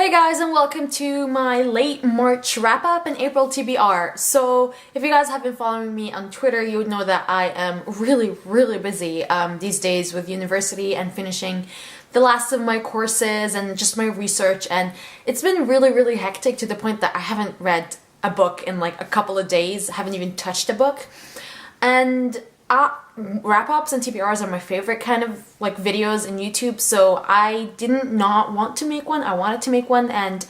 Hey guys, and welcome to my late March wrap-up and April TBR. So if you guys have been following me on Twitter, you would know that I am really busy these days with university and finishing the last of my courses and just my research, and it's been really hectic to the point that I haven't read a book in like a couple of days, haven't even touched a book. And wrap-ups and TBRs are my favorite kind of like videos in YouTube, so I didn't not want to make one. I wanted to make one, and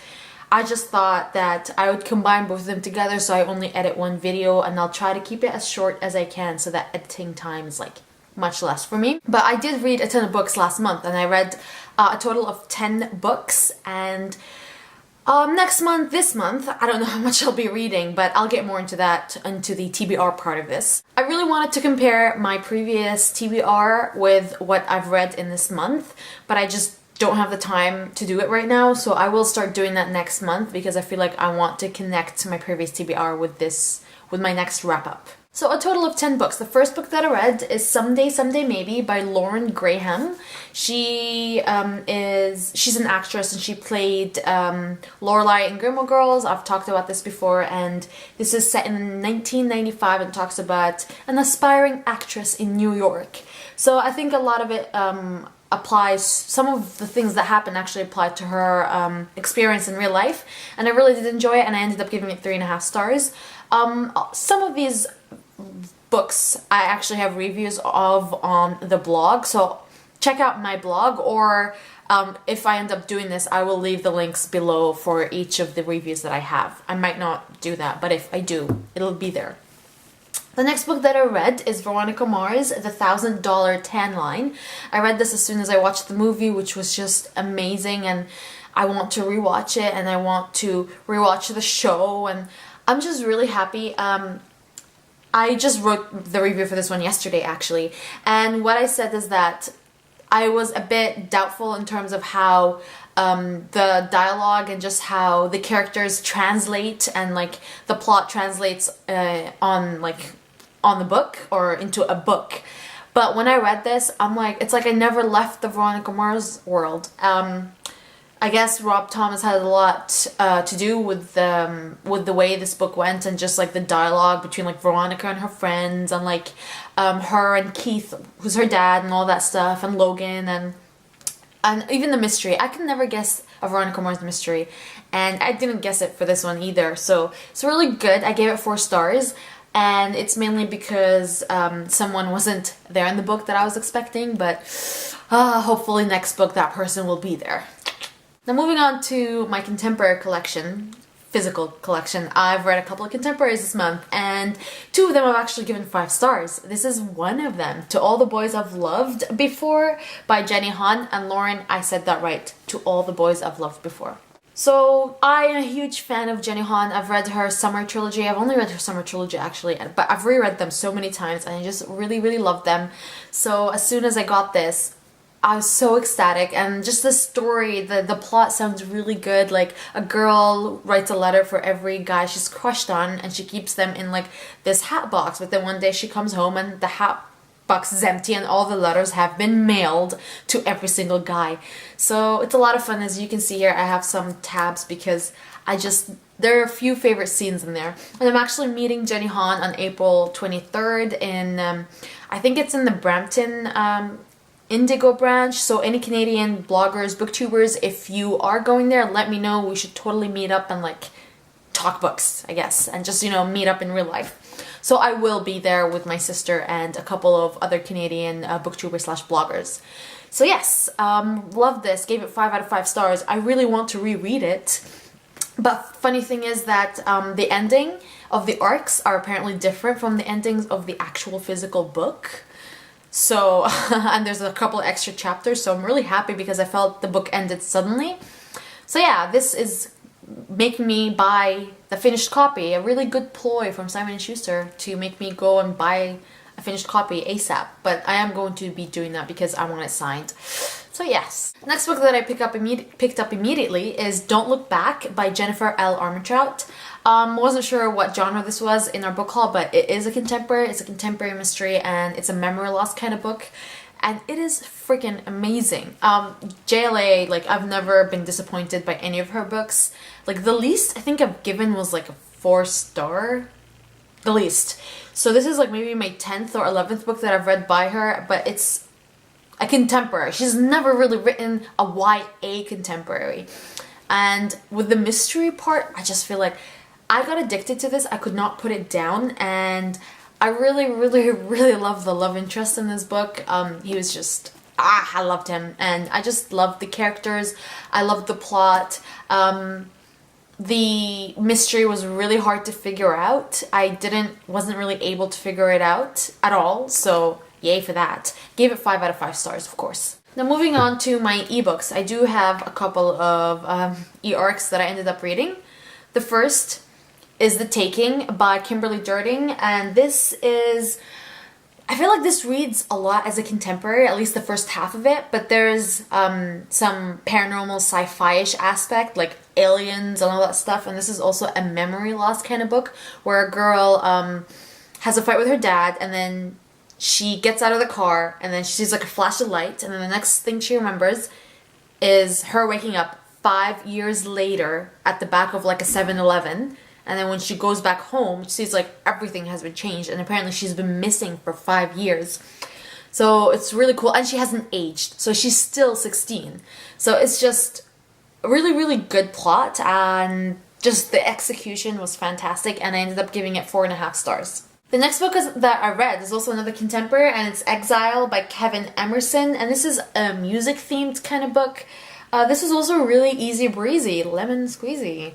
I just thought that I would combine both of them together, so I only edit one video, and I'll try to keep it as short as I can so that editing time is like much less for me. But I did read a ton of books last month, and I read a total of 10 books, and this month, I don't know how much I'll be reading, but I'll get more into that, into the TBR part of this. I really wanted to compare my previous TBR with what I've read in this month, but I just don't have the time to do it right now, so I will start doing that next month because I feel like I want to connect my previous TBR with my next wrap-up. So a total of 10 books. The first book that I read is Someday, Someday Maybe by Lauren Graham. She's an actress, and she played Lorelai in Gilmore Girls. I've talked about this before, and this is set in 1995 and talks about an aspiring actress in New York. So I think a lot of it applies, some of the things that happen actually apply to her experience in real life, and I really did enjoy it, and I ended up giving it 3.5 stars. Some of these books I actually have reviews of on the blog, so check out my blog, or if I end up doing this, I will leave the links below for each of the reviews that I have. I might not do that, but if I do, it'll be there. The next book that I read is Veronica Mars, The $1,000 Tan Line. I read this as soon as I watched the movie, which was just amazing, and I want to rewatch it, and I want to rewatch the show, and I'm just really happy. I just wrote the review for this one yesterday, actually, and what I said is that I was a bit doubtful in terms of how the dialogue and just how the characters translate and like the plot translates on the book or into a book. But when I read this, I'm like, it's like I never left the Veronica Mars world. I guess Rob Thomas had a lot to do with the way this book went, and just like the dialogue between like Veronica and her friends, and like her and Keith, who's her dad, and all that stuff, and Logan, and even the mystery. I can never guess a Veronica Mars mystery, and I didn't guess it for this one either. So it's really good. I gave it 4 stars, and it's mainly because someone wasn't there in the book that I was expecting, but hopefully next book that person will be there. Now moving on to my contemporary collection, physical collection. I've read a couple of contemporaries this month, and 2 of them I've actually given 5 stars. This is one of them, To All the Boys I've Loved Before by Jenny Han, and Lauren, I said that right, To All the Boys I've Loved Before. So I am a huge fan of Jenny Han. I've read her summer trilogy. I've only read her summer trilogy actually, but I've reread them so many times, and I just really love them. So as soon as I got this, I was so ecstatic, and just the story, the plot sounds really good. Like, a girl writes a letter for every guy she's crushed on, and she keeps them in like this hat box, but then one day she comes home and the hat box is empty and all the letters have been mailed to every single guy. So it's a lot of fun. As you can see here, I have some tabs because there are a few favorite scenes in there. And I'm actually meeting Jenny Han on April 23rd in, I think it's in the Brampton Indigo branch. So any Canadian bloggers, booktubers, if you are going there, let me know. We should totally meet up and like talk books, I guess, and just, you know, meet up in real life. So I will be there with my sister and a couple of other Canadian booktubers / bloggers. So yes, love this, gave it 5 out of 5 stars. I really want to reread it. But funny thing is that the ending of the arcs are apparently different from the endings of the actual physical book. So, and there's a couple of extra chapters, so I'm really happy because I felt the book ended suddenly. So yeah, this is making me buy the finished copy, a really good ploy from Simon & Schuster to make me go and buy a finished copy ASAP, but I am going to be doing that because I want it signed. So yes. Next book that I picked up immediately is Don't Look Back by Jennifer L. Armentrout. Wasn't sure what genre this was in our book haul, but it is a contemporary. It's a contemporary mystery, and it's a memory loss kind of book. and it is freaking amazing. JLA, like, I've never been disappointed by any of her books. Like, the least I think I've given was like a 4-star. The least. So this is like maybe my 10th or 11th book that I've read by her, but it's a contemporary. She's never really written a YA contemporary. And with the mystery part, I just feel like I got addicted to this. I could not put it down, and I really, really, really love the love interest in this book. He was just, I loved him, and I just loved the characters. I loved the plot. The mystery was really hard to figure out. I wasn't really able to figure it out at all, so yay for that. Gave it 5 out of 5 stars, of course. Now moving on to my ebooks, I do have a couple of e-arcs that I ended up reading. The first is The Taking by Kimberly Durding, and this is, I feel like this reads a lot as a contemporary, at least the first half of it, but there's some paranormal sci-fi-ish aspect, like aliens and all that stuff, and this is also a memory loss kind of book, where a girl has a fight with her dad, and then she gets out of the car, and then she sees like a flash of light, and then the next thing she remembers is her waking up 5 years later at the back of like a 7-Eleven. And then when she goes back home, she sees like everything has been changed, and apparently she's been missing for 5 years. So it's really cool, and she hasn't aged, so she's still 16. So it's just a really, really good plot, and just the execution was fantastic, and I ended up giving it 4.5 stars. The next book that I read is also another contemporary, and it's Exile by Kevin Emerson, and this is a music-themed kind of book. This is also really easy breezy, lemon squeezy.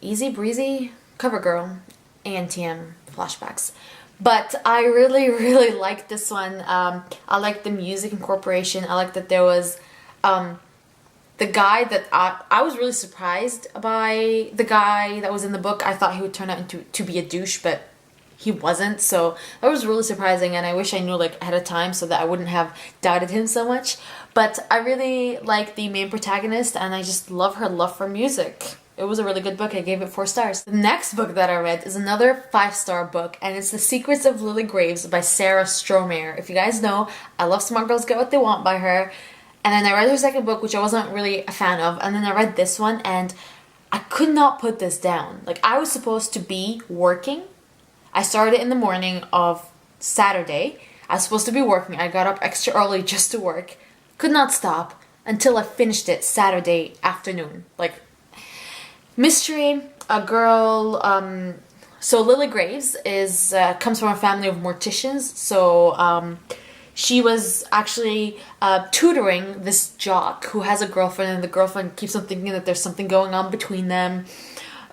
Easy breezy, cover girl, ANTM flashbacks. But I really, really liked this one. I liked the music incorporation. I liked that there was the guy that I was really surprised by the guy that was in the book. I thought he would turn out to be a douche, but he wasn't, so that was really surprising, and I wish I knew like ahead of time so that I wouldn't have doubted him so much. But I really like the main protagonist, and I just love her love for music. It was a really good book. I gave it 4 stars. The next book that I read is another 5-star book, and it's The Secrets of Lily Graves by Sarah Strohmeyer. If you guys know, I love Smart Girls Get What They Want by her. And then I read her second book, which I wasn't really a fan of, and then I read this one, and I could not put this down. Like, I was supposed to be working. I started in the morning of Saturday. I was supposed to be working. I got up extra early just to work. Could not stop until I finished it Saturday afternoon. Like, mystery, a girl, so Lily Graves is comes from a family of morticians, so she was actually tutoring this jock who has a girlfriend, and the girlfriend keeps on thinking that there's something going on between them.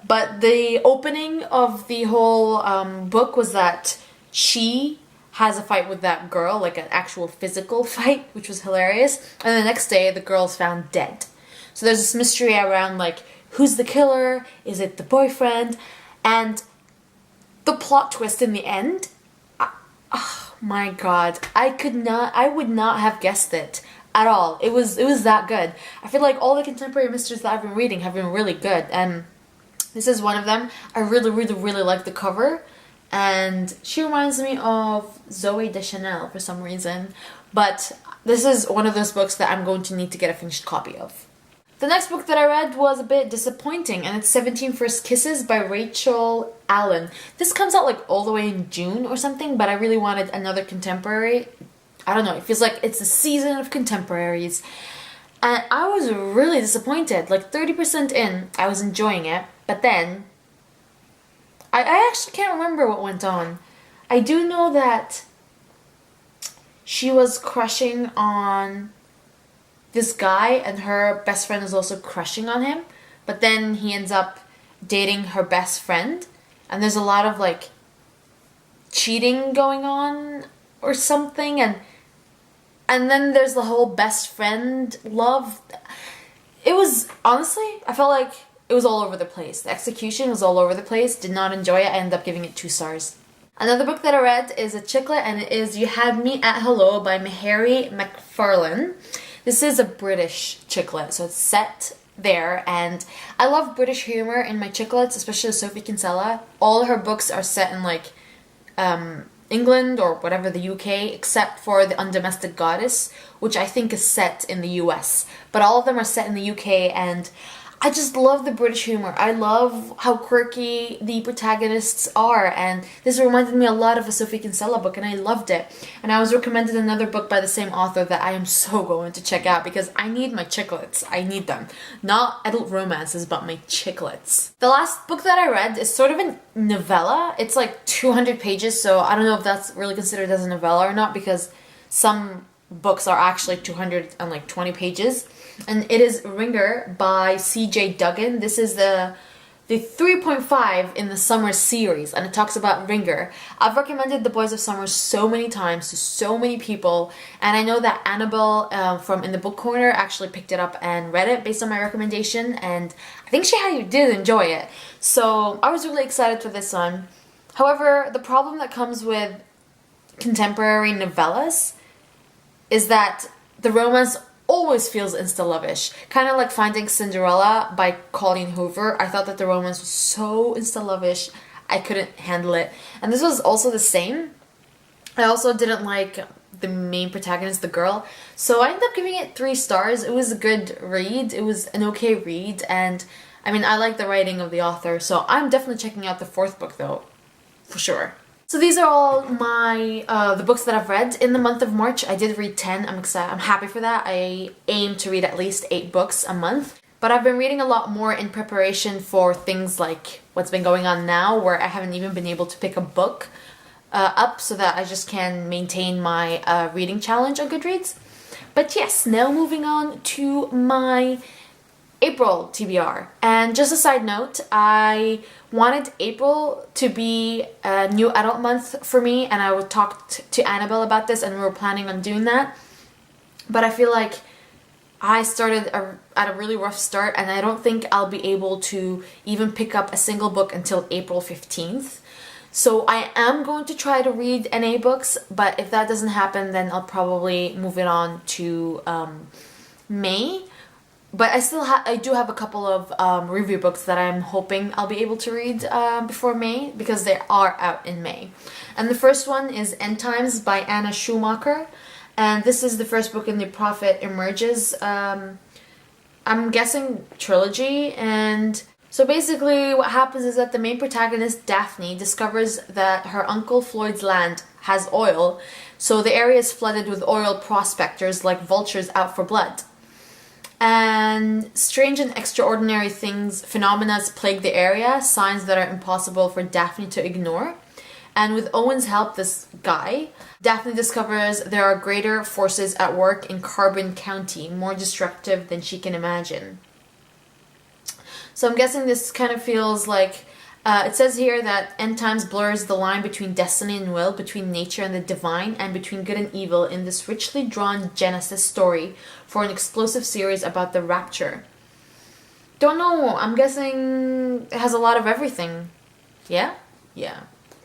But the opening of the whole book was that she has a fight with that girl, like an actual physical fight, which was hilarious, and the next day the girl's found dead. So there's this mystery around, like, who's the killer? Is it the boyfriend? And the plot twist in the end, oh my god, I would not have guessed it at all. It was that good. I feel like all the contemporary mysteries that I've been reading have been really good, and this is one of them. I really, really, really like the cover, and she reminds me of Zoe Deschanel for some reason, but this is one of those books that I'm going to need to get a finished copy of. The next book that I read was a bit disappointing, and it's 17 First Kisses by Rachel Allen. This comes out like all the way in June or something, but I really wanted another contemporary. I don't know, it feels like it's a season of contemporaries. And I was really disappointed. Like 30% in, I was enjoying it, but then I actually can't remember what went on. I do know that she was crushing on this guy, and her best friend is also crushing on him, but then he ends up dating her best friend, and there's a lot of like cheating going on or something, and then there's the whole best friend love. It was, honestly, I felt like it was all over the place. The execution was all over the place. Did not enjoy it. I ended up giving it 2 stars. Another book that I read is a chicklet, and it is You Had Me at Hello by Mary McFarlane. This is a British chicklet, so it's set there, and I love British humor in my chiclets, especially Sophie Kinsella. All her books are set in like England or whatever, the UK, except for The Undomestic Goddess, which I think is set in the US. But all of them are set in the UK, and I just love the British humor. I love how quirky the protagonists are, and this reminded me a lot of a Sophie Kinsella book, and I loved it. And I was recommended another book by the same author that I am so going to check out because I need my chiclets. I need them. Not adult romances, but my chiclets. The last book that I read is sort of a novella. It's like 200 pages, so I don't know if that's really considered as a novella or not, because some books are actually 220 pages. And it is Ringer by C.J. Duggan. This is the 3.5 in the summer series, and it talks about Ringer. I've recommended The Boys of Summer so many times to so many people, and I know that Annabelle from In the Book Corner actually picked it up and read it based on my recommendation, and I think she did enjoy it. So I was really excited for this one. However, the problem that comes with contemporary novellas is that the romance always feels insta-lovish. Kind of like Finding Cinderella by Colleen Hoover. I thought that the romance was so insta-lovish, I couldn't handle it. And this was also the same. I also didn't like the main protagonist, the girl. So I ended up giving it 3 stars. It was a good read. It was an okay read. And I mean, I like the writing of the author. So I'm definitely checking out the 4th book though, for sure. So these are all my the books that I've read in the month of March. I did read 10. I'm excited. I'm happy for that. I aim to read at least 8 books a month. But I've been reading a lot more in preparation for things like what's been going on now, where I haven't even been able to pick a book up so that I just can maintain my reading challenge on Goodreads. But yes, now moving on to my April TBR. And just a side note, I wanted April to be a new adult month for me, and I would talk to Annabelle about this, and we were planning on doing that. But I feel like I started at a really rough start, and I don't think I'll be able to even pick up a single book until April 15th. So I am going to try to read NA books, but if that doesn't happen, then I'll probably move it on to May. But I do have a couple of review books that I'm hoping I'll be able to read before May, because they are out in May. And the first one is End Times by Anna Schumacher. And this is the first book in the Prophet Emerges, I'm guessing, trilogy. And so basically what happens is that the main protagonist, Daphne, discovers that her uncle Floyd's land has oil. So the area is flooded with oil prospectors like vultures out for blood. And strange and extraordinary phenomena plague the area, signs that are impossible for Daphne to ignore. And with Owen's help, this guy, Daphne discovers there are greater forces at work in Carbon County, more destructive than she can imagine. So I'm guessing this kind of feels like, it says here that End Times blurs the line between destiny and will, between nature and the divine, and between good and evil in this richly drawn Genesis story for an explosive series about the rapture. Don't know, I'm guessing it has a lot of everything. Yeah? Yeah.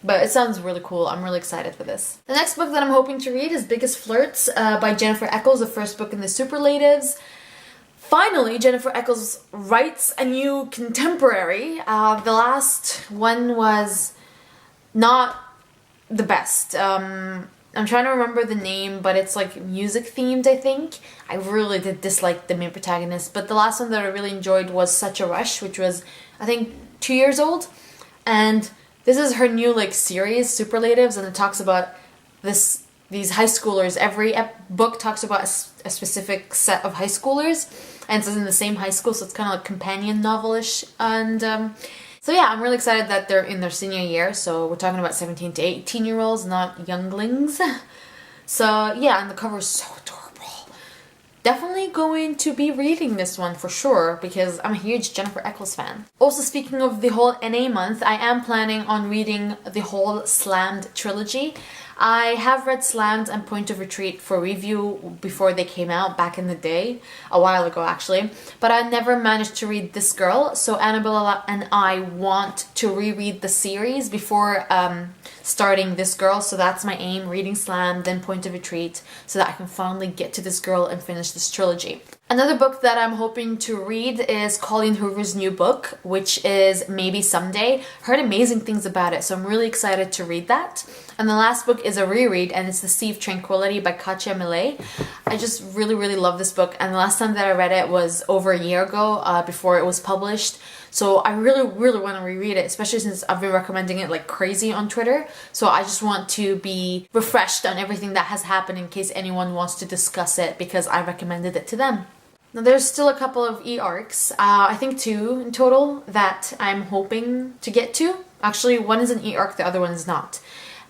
But it sounds really cool. I'm really excited for this. The next book that I'm hoping to read is Biggest Flirts by Jennifer Eccles, the first book in the Superlatives. Finally, Jennifer Eccles writes a new contemporary. The last one was not the best. I'm trying to remember the name, but it's like music themed, I think. I really did dislike the main protagonist, but the last one that I really enjoyed was Such a Rush, which was, I think, 2 years old. And this is her new series, Superlatives, and it talks about these high schoolers. Every book talks about a specific set of high schoolers, and it's in the same high school, so it's kind of like companion novelish. And so yeah, I'm really excited that they're in their senior year, so we're talking about 17 to 18-year-olds, not younglings. So yeah, and the cover is so adorable. Definitely going to be reading this one for sure, because I'm a huge Jennifer Eccles fan. Also, speaking of the whole NA month, I am planning on reading the whole Slammed trilogy. I have read Slammed and Point of Retreat for review before they came out back in the day, a while ago actually, but I never managed to read This Girl, so Annabelle and I want to reread the series before starting This Girl, so that's my aim, reading Slammed, then Point of Retreat, so that I can finally get to This Girl and finish this trilogy. Another book that I'm hoping to read is Colleen Hoover's new book, which is Maybe Someday. Heard amazing things about it, so I'm really excited to read that. And the last book is a reread, and it's The Sea of Tranquility by Katja Millet. I just really love this book, and the last time that I read it was over a year ago, before it was published. So I really want to reread it, especially since I've been recommending it like crazy on Twitter. So I just want to be refreshed on everything that has happened in case anyone wants to discuss it, because I recommended it to them. Now there's still a couple of e-arcs, I think 2 in total, that I'm hoping to get to. Actually, one is an e-arc, the other one is not.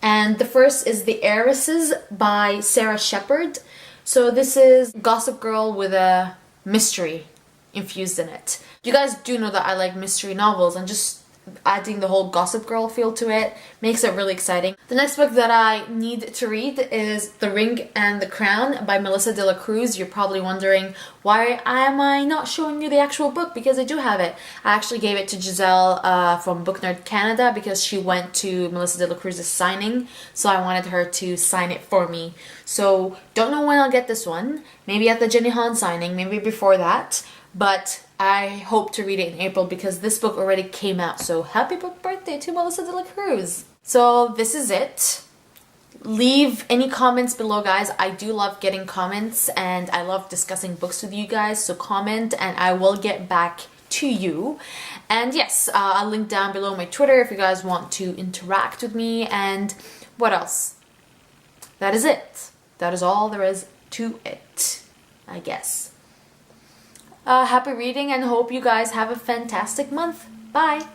And the first is The Heiresses by Sarah Shepard. So this is Gossip Girl with a mystery infused in it. You guys do know that I like mystery novels, and just adding the whole Gossip Girl feel to it makes it really exciting. The next book that I need to read is The Ring and the Crown by Melissa de la Cruz. You're probably wondering, why am I not showing you the actual book? Because I do have it. I actually gave it to Giselle from Book Nerd Canada because she went to Melissa de la Cruz's signing, so I wanted her to sign it for me. So don't know when I'll get this one. Maybe at the Jenny Han signing, maybe before that. But I hope to read it in April because this book already came out. So happy book birthday to Melissa de la Cruz. So this is it. Leave any comments below, guys. I do love getting comments and I love discussing books with you guys. So comment and I will get back to you. And yes, I'll link down below my Twitter if you guys want to interact with me. And what else? That is it. That is all there is to it, I guess. Happy reading and hope you guys have a fantastic month. Bye!